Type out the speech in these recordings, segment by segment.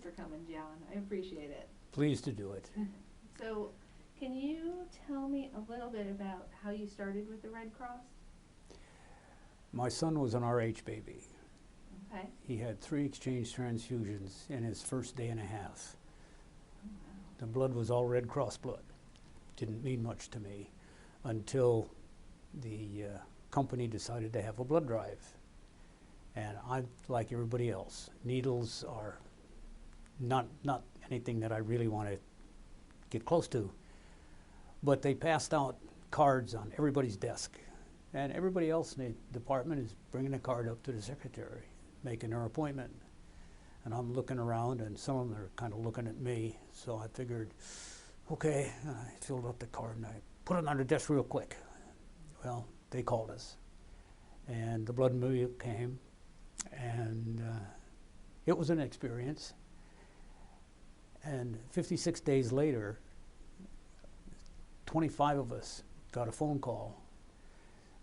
for coming, John. I appreciate it. Pleased to do it. So, can you tell me a little bit about how you started with the Red Cross? My son was an RH baby. Okay. He had 3 exchange transfusions in his first day and a half. Oh, wow. The blood was all Red Cross blood. Didn't mean much to me until the company decided to have a blood drive. And I, like everybody else, needles are not anything that I really want to get close to. But they passed out cards on everybody's desk. And everybody else in the department is bringing a card up to the secretary, making their appointment. And I'm looking around, and some of them are kind of looking at me. So I figured, okay, I filled up the card and I put it on the desk real quick. Well, they called us. And the blood meal came, and it was an experience. And 56 days later, 25 of us got a phone call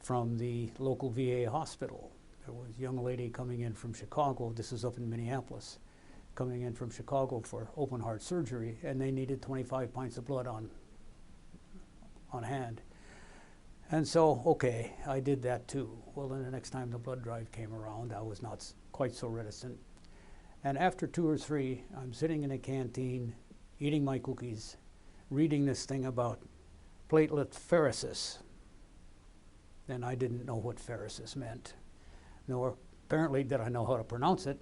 from the local VA hospital. There was a young lady coming in from Chicago, this is up in Minneapolis, coming in from Chicago for open heart surgery, and they needed 25 pints of blood on hand. And so, okay, I did that too. Well, then the next time the blood drive came around, I was not quite so reticent. And after 2 or 3, I'm sitting in a canteen, eating my cookies, reading this thing about platelet pheresis. And I didn't know what pheresis meant, nor apparently did I know how to pronounce it,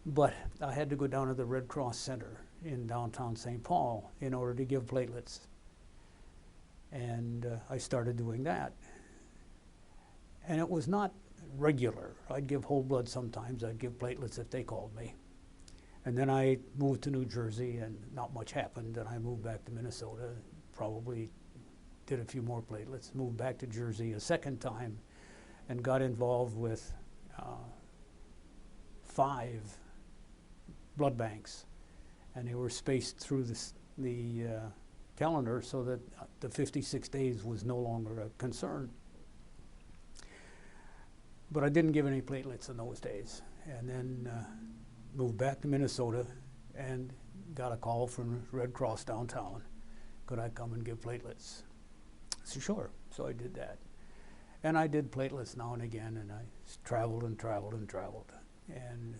but I had to go down to the Red Cross Center in downtown St. Paul in order to give platelets. And I started doing that. And it was not regular. I'd give whole blood sometimes, I'd give platelets if they called me. And then I moved to New Jersey and not much happened, and I moved back to Minnesota, probably did a few more platelets, moved back to Jersey a second time, and got involved with 5 blood banks. And they were spaced through the calendar so that the 56 days was no longer a concern. But I didn't give any platelets in those days. And then moved back to Minnesota and got a call from Red Cross downtown. Could I come and give platelets? So sure, so I did that. And I did platelets now and again, and I traveled and traveled and traveled. And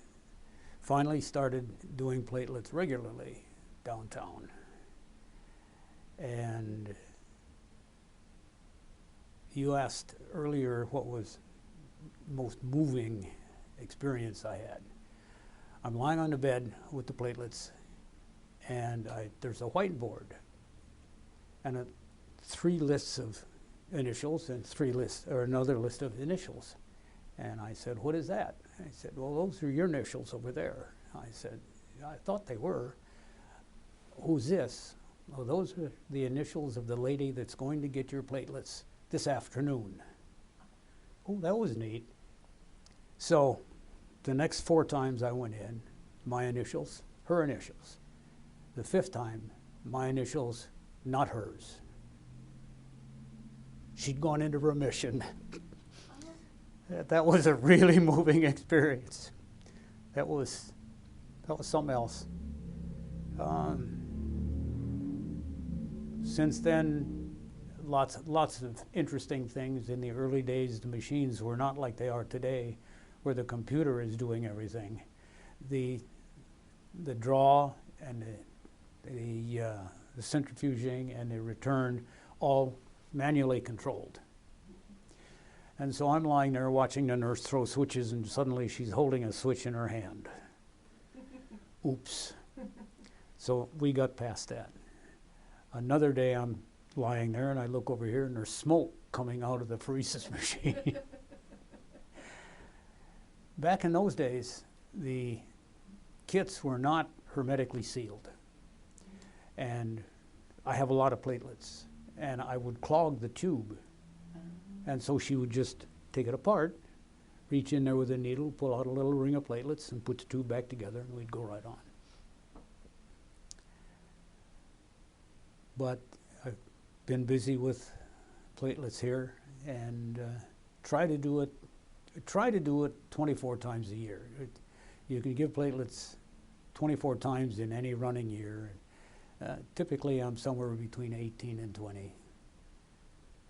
finally started doing platelets regularly downtown. And you asked earlier what was most moving experience I had. I'm lying on the bed with the platelets, and there's a whiteboard, and 3 lists of initials and 3 lists, or another list of initials. And I said, what is that? And he said, well, those are your initials over there. I said, I thought they were. Who's this? Well, those are the initials of the lady that's going to get your platelets this afternoon. Oh, that was neat. So the next 4 times I went in, my initials, her initials. The 5th time, my initials, not hers. She'd gone into remission. That was a really moving experience. That was something else. Since then, lots of interesting things. In the early days, the machines were not like they are today, where the computer is doing everything. The draw and the centrifuging and the return, all manually controlled. And so I'm lying there watching the nurse throw switches, and suddenly she's holding a switch in her hand. Oops. So we got past that. Another day I'm lying there and I look over here and there's smoke coming out of the pheresis machine. Back in those days, the kits were not hermetically sealed. And I have a lot of platelets, and I would clog the tube. And so she would just take it apart, reach in there with a needle, pull out a little ring of platelets, and put the tube back together, and we'd go right on. But I've been busy with platelets here, and try to do it 24 times a year. You can give platelets 24 times in any running year. Typically, I'm somewhere between 18 and 20,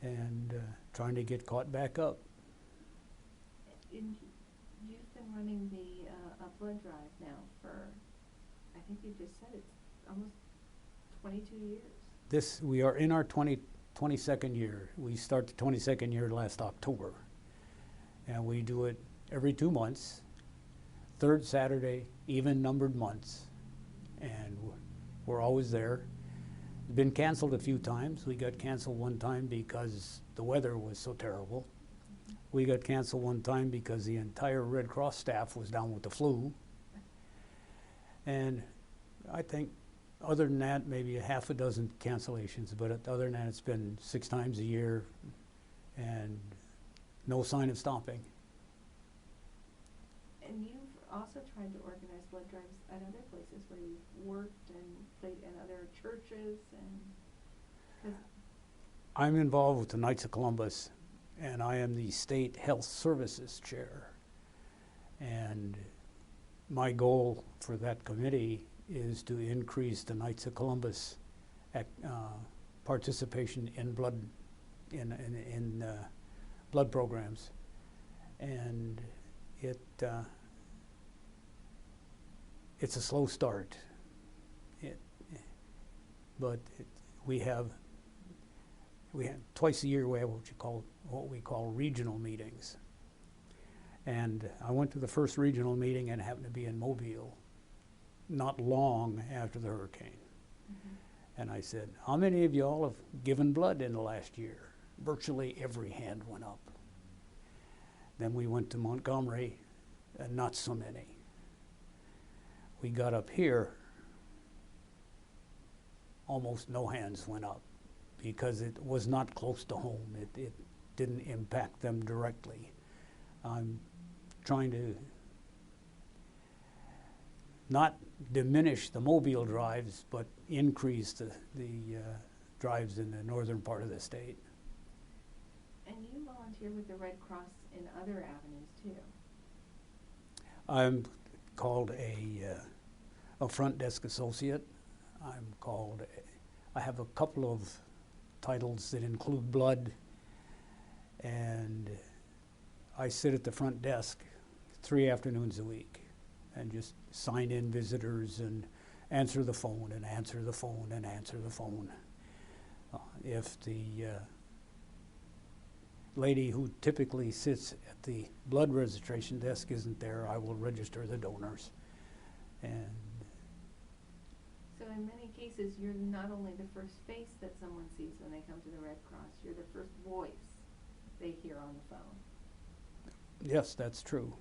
and trying to get caught back up. And you've been running the a blood drive now for, I think you just said it's almost 22 years. We are in our 22nd year. We start the 22nd year last October, and we do it every 2 months, third Saturday, even numbered months, and we're always there. Been canceled a few times. We got canceled one time because the weather was so terrible. We got canceled one time because the entire Red Cross staff was down with the flu. And I think other than that, maybe a half a dozen cancellations, but other than that, it's been 6 times a year and no sign of stopping. And you've also tried to organize blood drives at other places where you've worked and played in other churches, and I'm involved with the Knights of Columbus, and I am the State Health Services Chair. And my goal for that committee is to increase the Knights of Columbus participation in blood blood programs, and it's a slow start. But we have twice a year we have what we call regional meetings. And I went to the first regional meeting and happened to be in Mobile not long after the hurricane. Mm-hmm. And I said, how many of y'all have given blood in the last year? Virtually every hand went up. Then we went to Montgomery, and not so many. We got up here, almost no hands went up because it was not close to home. It didn't impact them directly. I'm trying to not diminish the Mobile drives, but increase the drives in the northern part of the state. And you volunteer with the Red Cross in other avenues too. I'm called a front desk associate. I have a couple of titles that include blood, and I sit at the front desk 3 afternoons a week and just sign in visitors and answer the phone and answer the phone and answer the phone. If the lady who typically sits at the blood registration desk isn't there, I will register the donors. And so in many cases, you're not only the first face that someone sees when they come to the Red Cross, you're the first voice they hear on the phone. yes, that's true.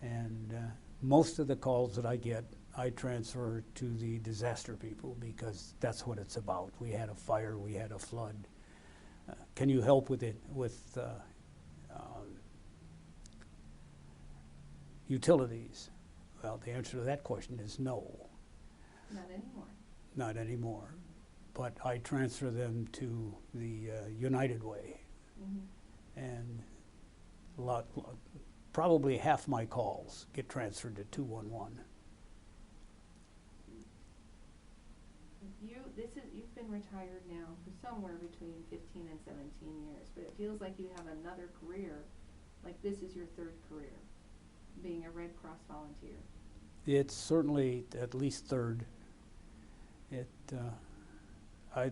And most of the calls that I get, I transfer to the disaster people because that's what it's about. We had a fire, we had a flood. Can you help with it, with utilities? Well, the answer to that question is no. Not anymore. Not anymore. But I transfer them to the United Way. Mm-hmm. And probably half my calls get transferred to 211. You've been retired now for somewhere between 15 and 17 years, but it feels like you have another career, like this is your third career, being a Red Cross volunteer. It's certainly at least third. I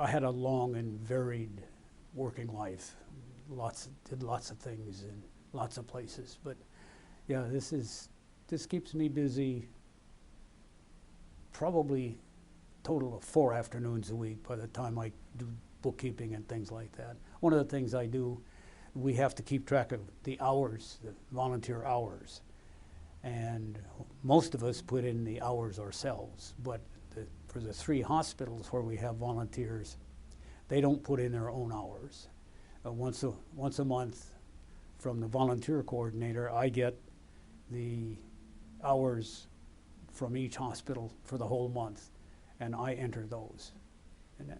had a long and varied working life. Did lots of things in lots of places, but yeah, this keeps me busy. Probably total of 4 afternoons a week by the time I do bookkeeping and things like that. One of the things I do, we have to keep track of the hours, the volunteer hours. And most of us put in the hours ourselves, but for the 3 hospitals where we have volunteers, they don't put in their own hours. Once a month from the volunteer coordinator, I get the hours from each hospital for the whole month, and I enter those. And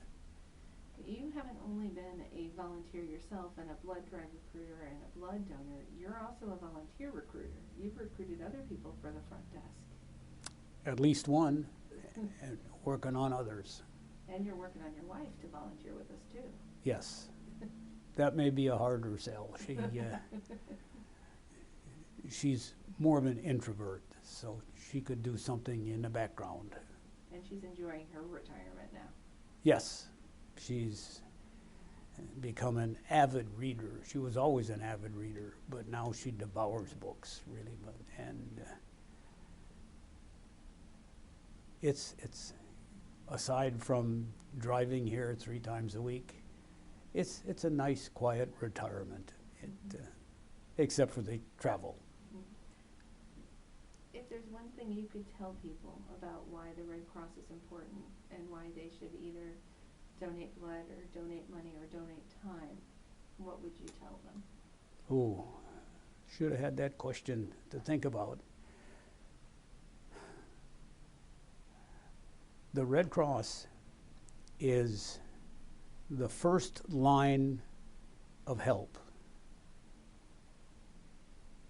you haven't only been a volunteer yourself and a blood drive recruiter and a blood donor, you're also a volunteer recruiter. You've recruited other people for the front desk. At least one, and working on others. And you're working on your wife to volunteer with us too. Yes. That may be a harder sell. She's more of an introvert, so she could do something in the background. And she's enjoying her retirement now. Yes, she's become an avid reader. She was always an avid reader, but now she devours books, really. And it's aside from driving here 3 times a week, it's a nice, quiet retirement, except for the travel. If there's one thing you could tell people about why the Red Cross is important and why they should either donate blood or donate money or donate time, what would you tell them? Oh, should have had that question to think about. The Red Cross is the first line of help,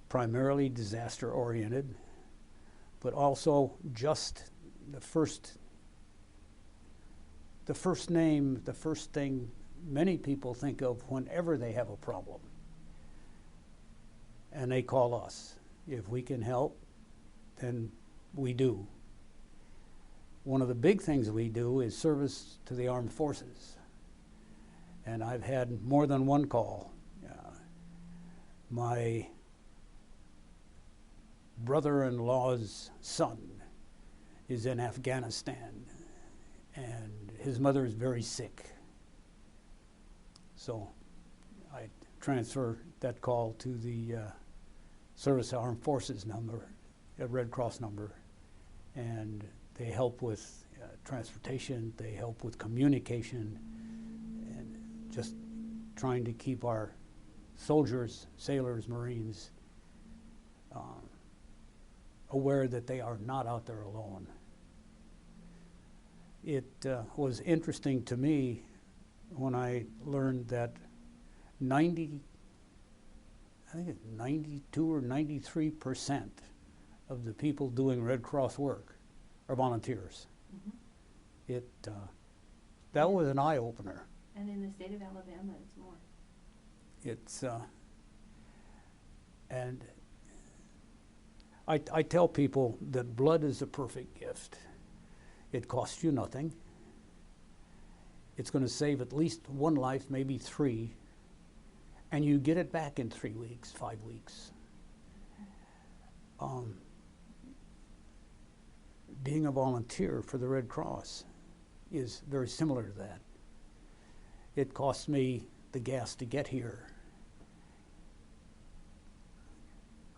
primarily disaster oriented, but also just the first thing many people think of whenever they have a problem. And they call us. If we can help, then we do. One of the big things we do is service to the armed forces. And I've had more than one call. My brother-in-law's son is in Afghanistan, and his mother is very sick. So I transfer that call to the Service to Armed Forces number, a Red Cross number, and they help with transportation, they help with communication, and just trying to keep our soldiers, sailors, Marines aware that they are not out there alone. It was interesting to me when I learned that 92 or 93% of the people doing Red Cross work are volunteers. Mm-hmm. That was an eye-opener. And in the state of Alabama, it's more. And I tell people that blood is a perfect gift. It costs you nothing. It's going to save at least one life, maybe 3, and you get it back in 3 weeks, 5 weeks. Being a volunteer for the Red Cross is very similar to that. It costs me the gas to get here.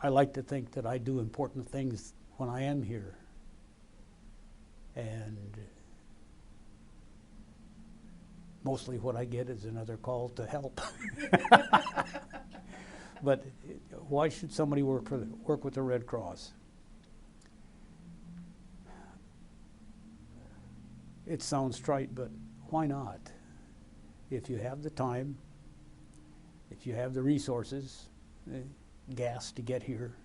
I like to think that I do important things when I am here. And mostly what I get is another call to help. But why should somebody work with the Red Cross? It sounds trite, but why not? If you have the time, if you have the resources, gas to get here,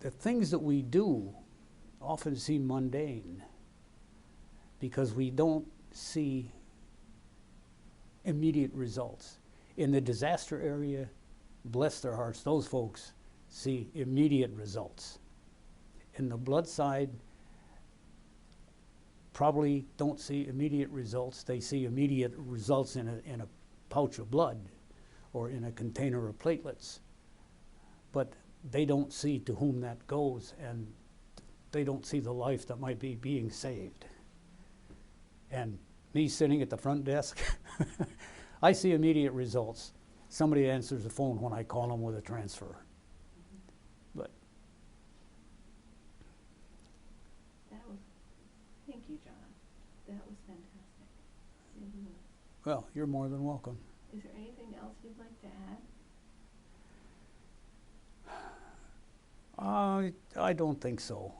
the things that we do often seem mundane because we don't see immediate results. In the disaster area, bless their hearts, those folks see immediate results. In the blood side, probably don't see immediate results. They see immediate results in a pouch of blood or in a container of platelets. But they don't see to whom that goes, and they don't see the life that might be being saved. And me sitting at the front desk, I see immediate results. Somebody answers the phone when I call them with a transfer. But thank you, John. That was fantastic. Well, you're more than welcome. Is there anything else you'd like to add? I don't think so.